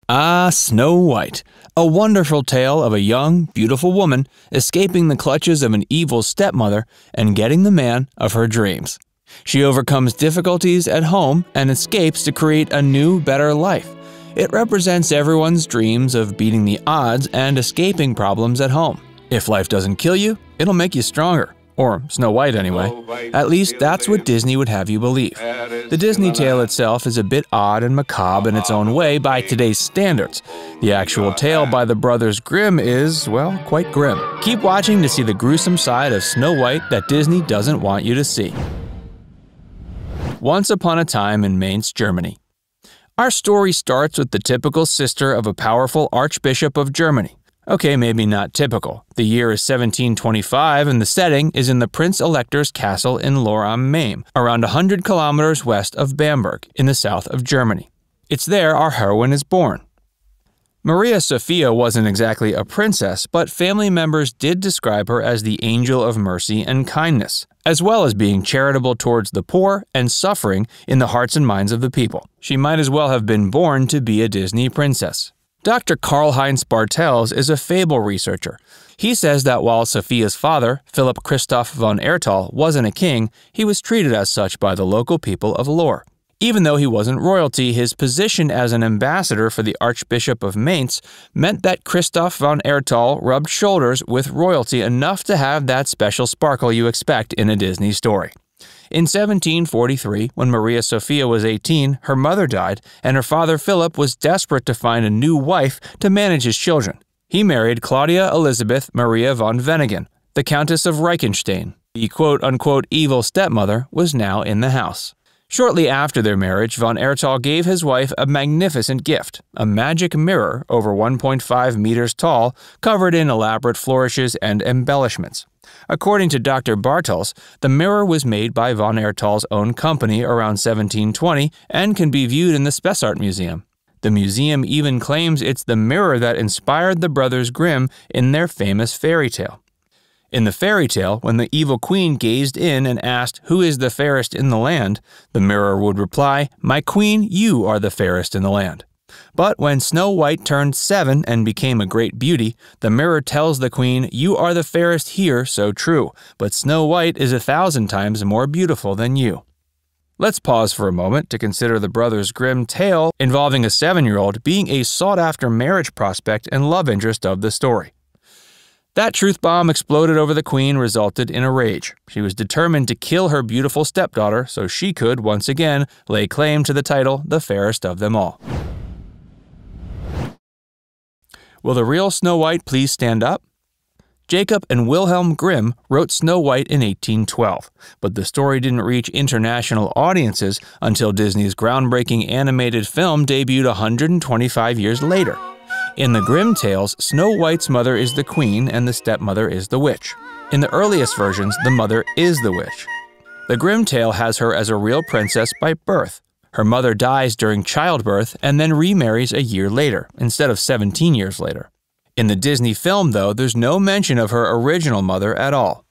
Snow White, a wonderful tale of a young, beautiful woman escaping the clutches of an evil stepmother and getting the man of her dreams. She overcomes difficulties at home and escapes to create a new, better life. It represents everyone's dreams of beating the odds and escaping problems at home. If life doesn't kill you, it'll make you stronger. Or Snow White anyway. At least that's what Disney would have you believe. The Disney tale itself is a bit odd and macabre in its own way by today's standards. The actual tale by the Brothers Grimm is, well, quite grim. Keep watching to see the gruesome side of Snow White that Disney doesn't want you to see. Once upon a time in Mainz, Germany. Our story starts with the typical sister of a powerful Archbishop of Germany. Okay, maybe not typical. The year is 1725 and the setting is in the Prince Elector's castle in Lohr am Main, around 100 kilometers west of Bamberg, in the south of Germany. It's there our heroine is born. Maria Sophia wasn't exactly a princess, but family members did describe her as the angel of mercy and kindness, as well as being charitable towards the poor and suffering in the hearts and minds of the people. She might as well have been born to be a Disney princess. Dr. Karl-Heinz Bartels is a fable researcher. He says that while Sophia's father, Philipp Christoph von Erthal, wasn't a king, he was treated as such by the local people of Lohr. Even though he wasn't royalty, his position as an ambassador for the Archbishop of Mainz meant that Christoph von Erthal rubbed shoulders with royalty enough to have that special sparkle you expect in a Disney story. In 1743, when Maria Sophia was 18, her mother died, and her father Philip was desperate to find a new wife to manage his children. He married Claudia Elizabeth Maria von Venningen, the Countess of Reichenstein. The quote-unquote evil stepmother was now in the house. Shortly after their marriage, von Erthal gave his wife a magnificent gift, a magic mirror over 1.5 meters tall, covered in elaborate flourishes and embellishments. According to Dr. Bartels, the mirror was made by von Erthal's own company around 1720 and can be viewed in the Spessart Museum. The museum even claims it's the mirror that inspired the Brothers Grimm in their famous fairy tale. In the fairy tale, when the evil queen gazed in and asked, "Who is the fairest in the land?" the mirror would reply, "My queen, you are the fairest in the land." But when Snow White turned 7 and became a great beauty, the mirror tells the queen, "You are the fairest here, so true, but Snow White is 1,000 times more beautiful than you." Let's pause for a moment to consider the Brothers Grimm tale involving a 7-year-old being a sought-after marriage prospect and love interest of the story. That truth bomb exploded over the queen resulted in a rage. She was determined to kill her beautiful stepdaughter so she could, once again, lay claim to the title, the fairest of them all. Will the real Snow White please stand up? Jacob and Wilhelm Grimm wrote Snow White in 1812, but the story didn't reach international audiences until Disney's groundbreaking animated film debuted 125 years later. In the Grimm tales, Snow White's mother is the queen and the stepmother is the witch. In the earliest versions, the mother is the witch. The Grimm tale has her as a real princess by birth. Her mother dies during childbirth and then remarries a year later, instead of 17 years later. In the Disney film, though, there's no mention of her original mother at all.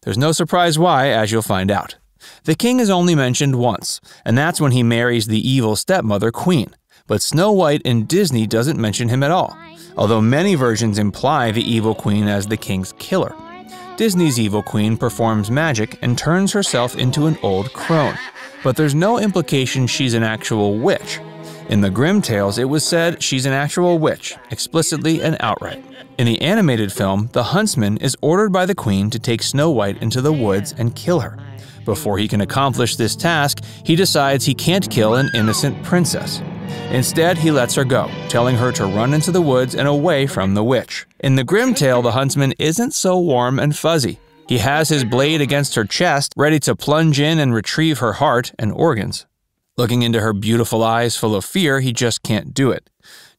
There's no surprise why, as you'll find out. The king is only mentioned once, and that's when he marries the evil stepmother, Queen. But Snow White in Disney doesn't mention him at all, although many versions imply the evil queen as the king's killer. Disney's evil queen performs magic and turns herself into an old crone, but there's no implication she's an actual witch. In the Grimm tales, it was said she's an actual witch, explicitly and outright. In the animated film, the huntsman is ordered by the queen to take Snow White into the woods and kill her. Before he can accomplish this task, he decides he can't kill an innocent princess. Instead, he lets her go, telling her to run into the woods and away from the witch. In the Grimm tale, the huntsman isn't so warm and fuzzy. He has his blade against her chest, ready to plunge in and retrieve her heart and organs. Looking into her beautiful eyes full of fear, he just can't do it.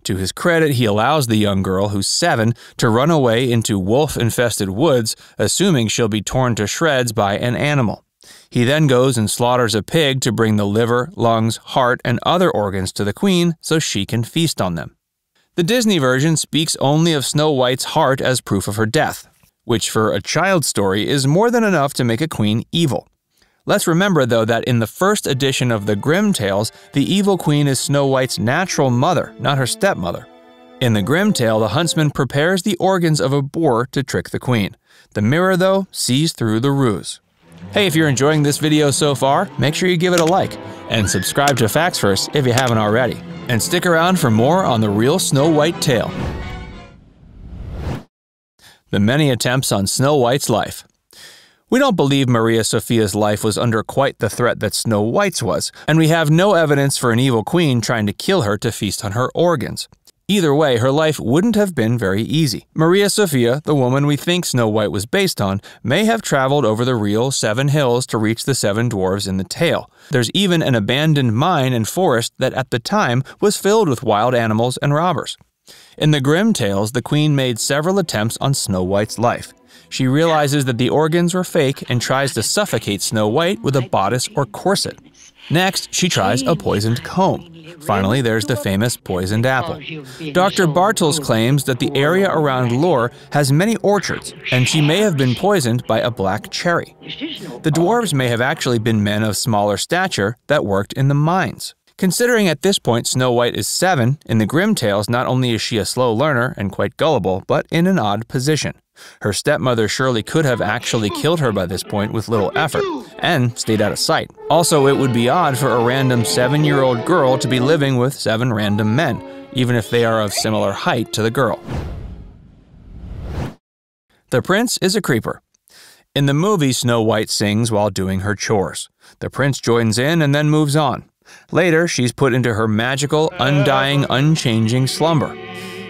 To his credit, he allows the young girl, who's 7, to run away into wolf-infested woods, assuming she'll be torn to shreds by an animal. He then goes and slaughters a pig to bring the liver, lungs, heart, and other organs to the queen so she can feast on them. The Disney version speaks only of Snow White's heart as proof of her death, which for a child's story is more than enough to make a queen evil. Let's remember, though, that in the first edition of the Grimm Tales, the evil queen is Snow White's natural mother, not her stepmother. In the Grimm tale, the huntsman prepares the organs of a boar to trick the queen. The mirror, though, sees through the ruse. Hey, if you're enjoying this video so far, make sure you give it a like, and subscribe to Facts First if you haven't already. And stick around for more on the real Snow White tale. The many attempts on Snow White's life. We don't believe Maria Sophia's life was under quite the threat that Snow White's was, and we have no evidence for an evil queen trying to kill her to feast on her organs. Either way, her life wouldn't have been very easy. Maria Sophia, the woman we think Snow White was based on, may have traveled over the real 7 hills to reach the 7 dwarves in the tale. There's even an abandoned mine and forest that at the time was filled with wild animals and robbers. In the Grimm tales, the queen made several attempts on Snow White's life. She realizes that the organs were fake and tries to suffocate Snow White with a bodice or corset. Next, she tries a poisoned comb. Finally, there's the famous poisoned apple. Dr. Bartels claims that the area around Lore has many orchards, and she may have been poisoned by a black cherry. The dwarves may have actually been men of smaller stature that worked in the mines. Considering at this point Snow White is 7, in the Grimm tales not only is she a slow learner and quite gullible, but in an odd position. Her stepmother surely could have actually killed her by this point with little effort, and stayed out of sight. Also, it would be odd for a random 7-year-old girl to be living with 7 random men, even if they are of similar height to the girl. The prince is a creeper. In the movie, Snow White sings while doing her chores. The prince joins in and then moves on. Later, she's put into her magical, undying, unchanging slumber.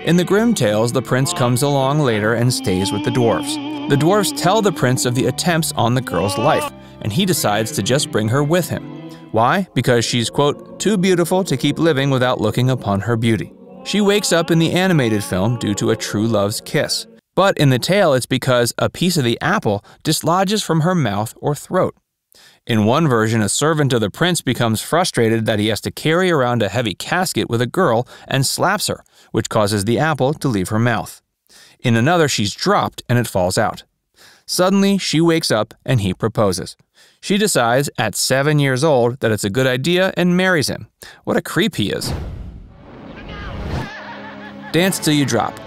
In the Grimm tales, the prince comes along later and stays with the dwarves. The dwarves tell the prince of the attempts on the girl's life, and he decides to just bring her with him. Why? Because she's, quote, too beautiful to keep living without looking upon her beauty. She wakes up in the animated film due to a true love's kiss. But in the tale, it's because a piece of the apple dislodges from her mouth or throat. In one version, a servant of the prince becomes frustrated that he has to carry around a heavy casket with a girl and slaps her, which causes the apple to leave her mouth. In another, she's dropped and it falls out. Suddenly, she wakes up and he proposes. She decides, at 7 years old, that it's a good idea and marries him. What a creep he is. Dance till you drop.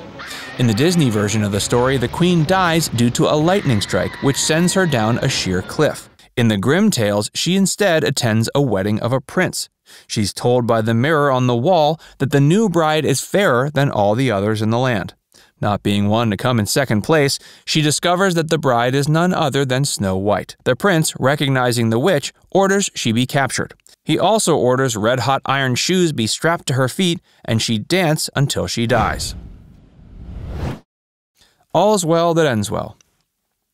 In the Disney version of the story, the queen dies due to a lightning strike, which sends her down a sheer cliff. In the Grimm tales, she instead attends a wedding of a prince. She's told by the mirror on the wall that the new bride is fairer than all the others in the land. Not being one to come in second place, she discovers that the bride is none other than Snow White. The prince, recognizing the witch, orders she be captured. He also orders red-hot iron shoes be strapped to her feet, and she dance until she dies. All's well that ends well.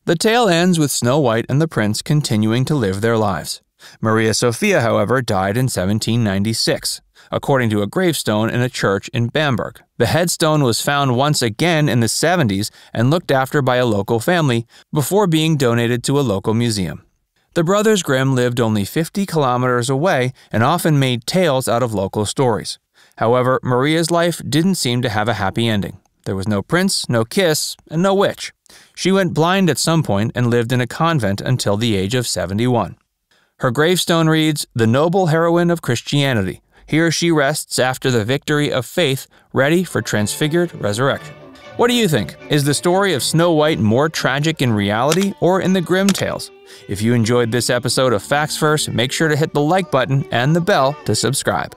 The tale ends with Snow White and the prince continuing to live their lives. Maria Sophia, however, died in 1796, according to a gravestone in a church in Bamberg. The headstone was found once again in the 70s and looked after by a local family before being donated to a local museum. The brothers Grimm lived only 50 kilometers away and often made tales out of local stories. However, Maria's life didn't seem to have a happy ending. There was no prince, no kiss, and no witch. She went blind at some point and lived in a convent until the age of 71. Her gravestone reads, "The noble heroine of Christianity. Here she rests after the victory of faith, ready for transfigured resurrection." What do you think? Is the story of Snow White more tragic in reality or in the Grimm tales? If you enjoyed this episode of Facts First, make sure to hit the like button and the bell to subscribe.